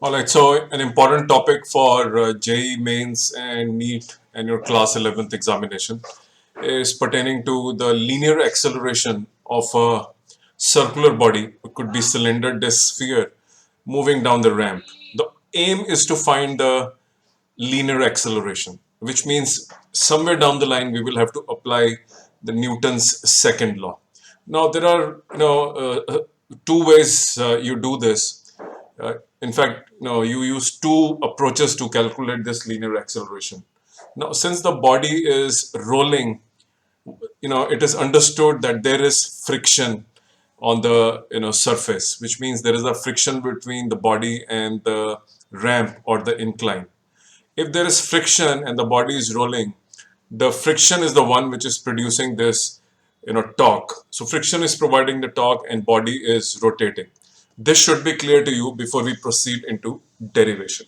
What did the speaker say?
All right, so an important topic for JEE mains and NEET and your class 11th examination is pertaining to the linear acceleration of a circular body. It could be cylinder, disk, sphere moving down the ramp. The aim is to find the linear acceleration, which means somewhere down the line we will have to apply the Newton's second law. Now there are two ways you do this. In fact, you use two approaches to calculate this linear acceleration. Now, since the body is rolling, it is understood that there is friction on the surface, which means there is a friction between the body and the ramp or the incline. If there is friction and the body is rolling, the friction is the one which is producing this torque. So friction is providing the torque and body is rotating. This should be clear to you before we proceed into derivation.